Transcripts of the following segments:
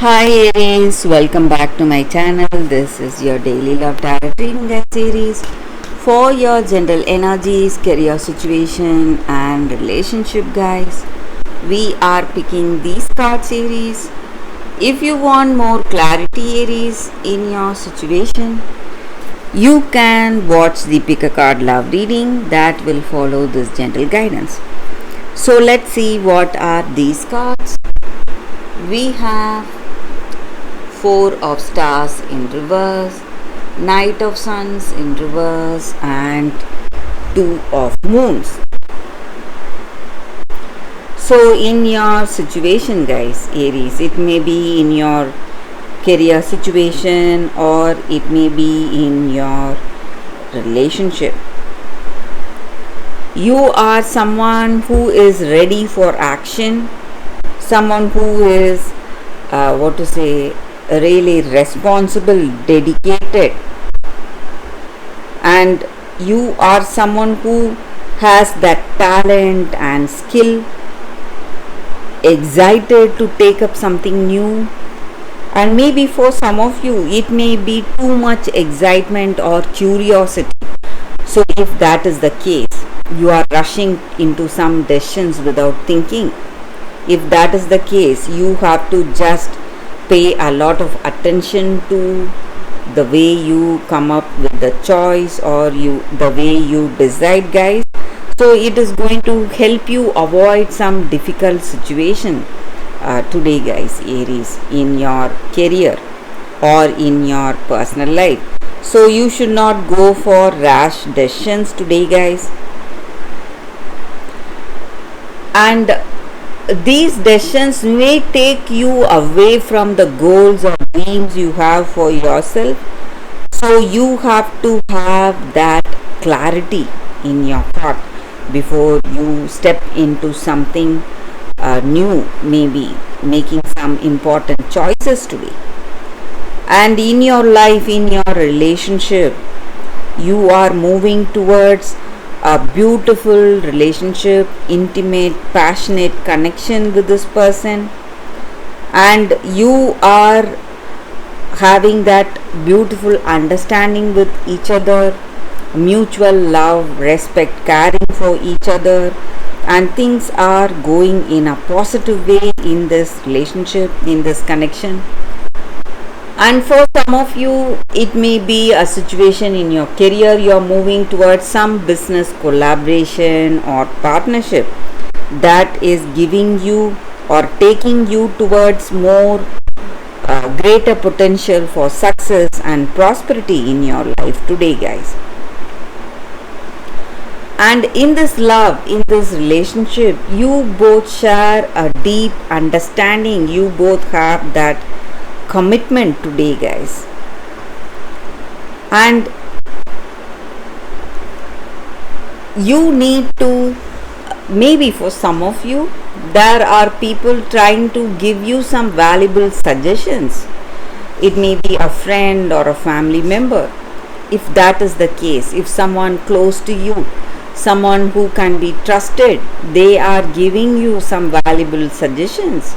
Hi Aries, welcome back to my channel. This is your daily love tarot reading guide series for your general energies, career situation and relationship guys. We are picking these card series. If you want more clarity Aries in your situation, you can watch the pick a card love reading that will follow this gentle guidance. So let's see what are these cards. We have Four of Stars in reverse, Knight of Suns in reverse and Two of Moons. So in your situation guys, Aries, it may be in your career situation or it may be in your relationship. You are someone who is ready for action, someone who is really responsible, dedicated, and you are someone who has that talent and skill, excited to take up something new. And maybe for some of you it may be too much excitement or curiosity. So if that is the case, you are rushing into some decisions without thinking. If that is the case, you have to just pay a lot of attention to the way you come up with the choice or the way you decide guys. So it is going to help you avoid some difficult situation today guys, Aries, in your career or in your personal life. So you should not go for rash decisions today guys. And these decisions may take you away from the goals or dreams you have for yourself. So you have to have that clarity in your thought before you step into something new, maybe making some important choices today. And in your life, in your relationship, you are moving towards a beautiful relationship, intimate, passionate connection with this person, and you are having that beautiful understanding with each other, mutual love, respect, caring for each other, and things are going in a positive way in this relationship, in this connection. And for some of you, it may be a situation in your career, you are moving towards some business collaboration or partnership that is giving you or taking you towards more greater potential for success and prosperity in your life today guys. And in this love, in this relationship, you both share a deep understanding, you both have that commitment today guys. And you need to, maybe for some of you, there are people trying to give you some valuable suggestions. It may be a friend or a family member. If that is the case, if someone close to you, someone who can be trusted, they are giving you some valuable suggestions,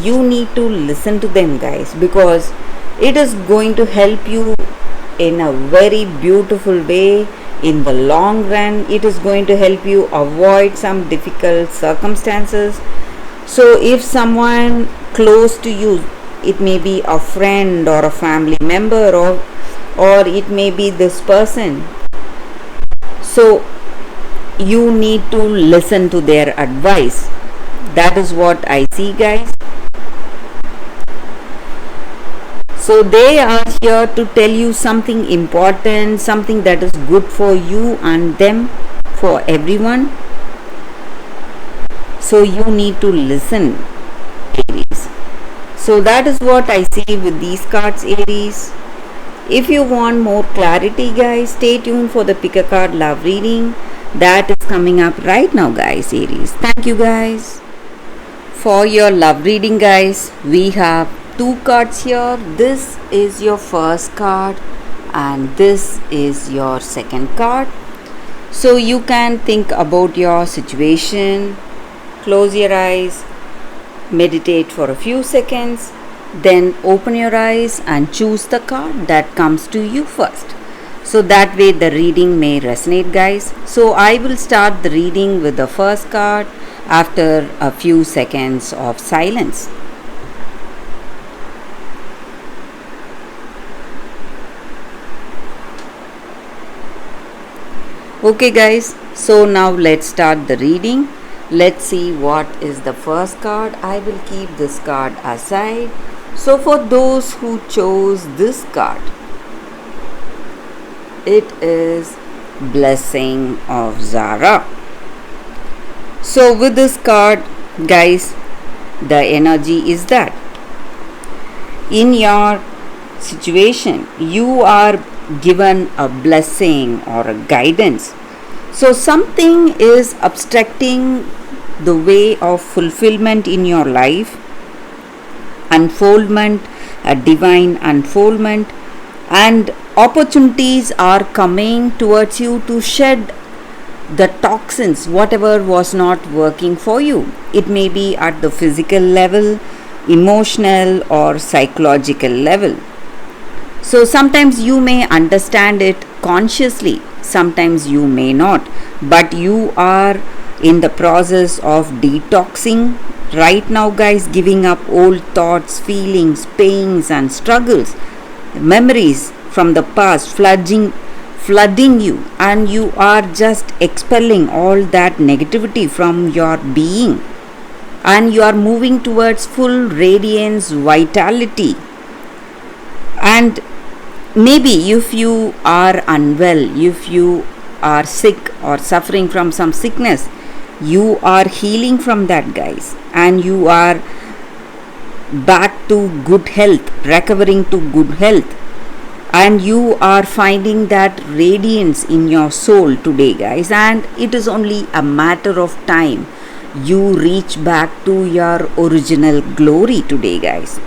you need to listen to them guys, because it is going to help you in a very beautiful way. In the long run, it is going to help you avoid some difficult circumstances. So if someone close to you, it may be a friend or a family member, or it may be this person, so you need to listen to their advice. That is what I see guys. So they are here to tell you something important, something that is good for you and them, for everyone. So you need to listen, Aries. So that is what I see with these cards, Aries. If you want more clarity guys, stay tuned for the pick a card love reading that is coming up right now guys, Aries. Thank you guys. For your love reading guys, we have two cards here. This is your first card and this is your second card. So you can think about your situation, close your eyes, meditate for a few seconds, Then open your eyes and choose the card that comes to you first. So that way the reading may resonate, guys. So I will start the reading with the first card after a few seconds of silence. Okay guys, so now let's start the reading. Let's see what is the first card. I will keep this card aside. So for those who chose this card, it is Blessing of Zara. So with this card, guys, the energy is that in your situation you are given a blessing or a guidance. So something is obstructing the way of fulfillment in your life, unfoldment, a divine unfoldment, and opportunities are coming towards you to shed the toxins, whatever was not working for you. It may be at the physical level, emotional, or psychological level. So sometimes you may understand it consciously, sometimes you may not, but you are in the process of detoxing right now, guys, giving up old thoughts, feelings, pains, and struggles, memories from the past flooding you, and you are just expelling all that negativity from your being, and you are moving towards full radiance, vitality. And maybe if you are unwell, if you are sick or suffering from some sickness, you are healing from that, guys, and you are back to good health, recovering to good health, and you are finding that radiance in your soul today, guys, and it is only a matter of time you reach back to your original glory today, guys.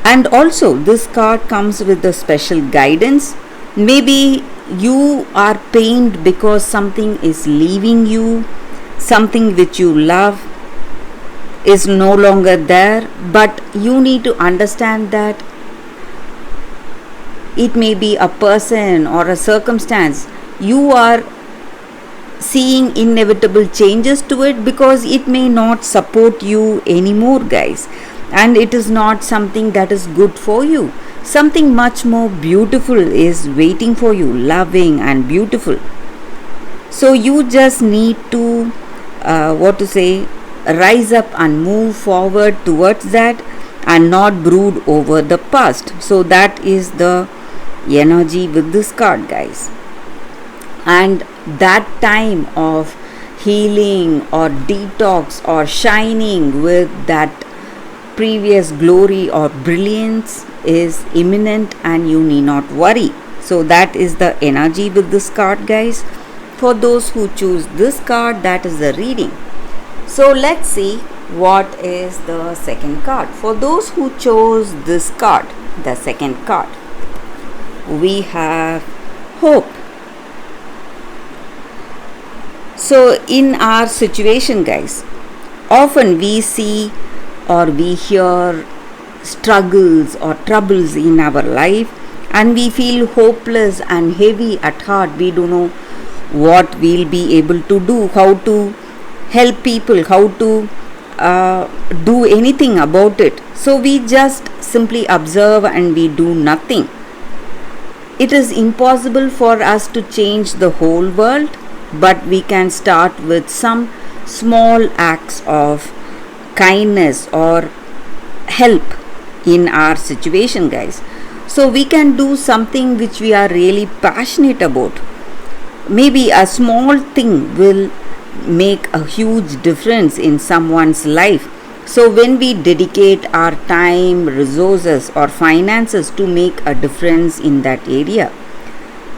And also this card comes with a special guidance. Maybe you are pained because something is leaving you, something which you love is no longer there, but you need to understand that it may be a person or a circumstance. You are seeing inevitable changes to it because it may not support you anymore, guys, and it is not something that is good for you. Something much more beautiful is waiting for you, loving and beautiful. So you just need to rise up and move forward towards that and not brood over the past. So that is the energy with this card, guys. And that time of healing or detox or shining with that previous glory or brilliance is imminent, and you need not worry. So that is the energy with this card, guys. For those who choose this card, that is the reading. So let's see what is the second card. For those who chose this card, the second card, we have hope. So in our situation, guys, often we see or we hear struggles or troubles in our life, and we feel hopeless and heavy at heart. We don't know what we'll be able to do, how to help people, how to do anything about it. So we just simply observe and we do nothing. It is impossible for us to change the whole world, but we can start with some small acts of kindness or help in our situation, guys. So we can do something which we are really passionate about. Maybe a small thing will make a huge difference in someone's life. So when we dedicate our time, resources or finances to make a difference in that area,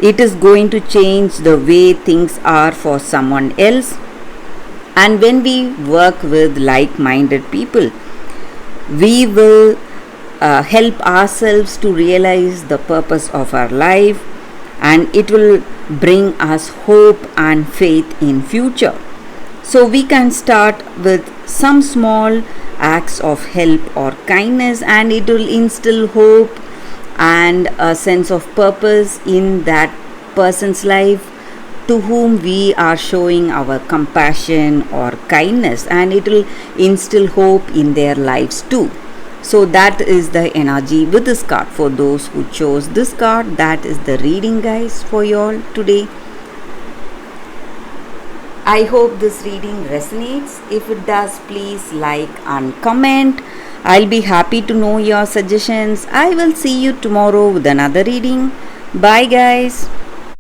it is going to change the way things are for someone else. And when we work with like-minded people, we will help ourselves to realize the purpose of our life, and it will bring us hope and faith in future. So we can start with some small acts of help or kindness, and it will instill hope and a sense of purpose in that person's life to whom we are showing our compassion or kindness, and it will instill hope in their lives too. So that is the energy with this card. For those who chose this card, that is the reading, guys, for you all today. I hope this reading resonates. If it does, please like and comment. I'll be happy to know your suggestions. I will see you tomorrow with another reading. Bye, guys.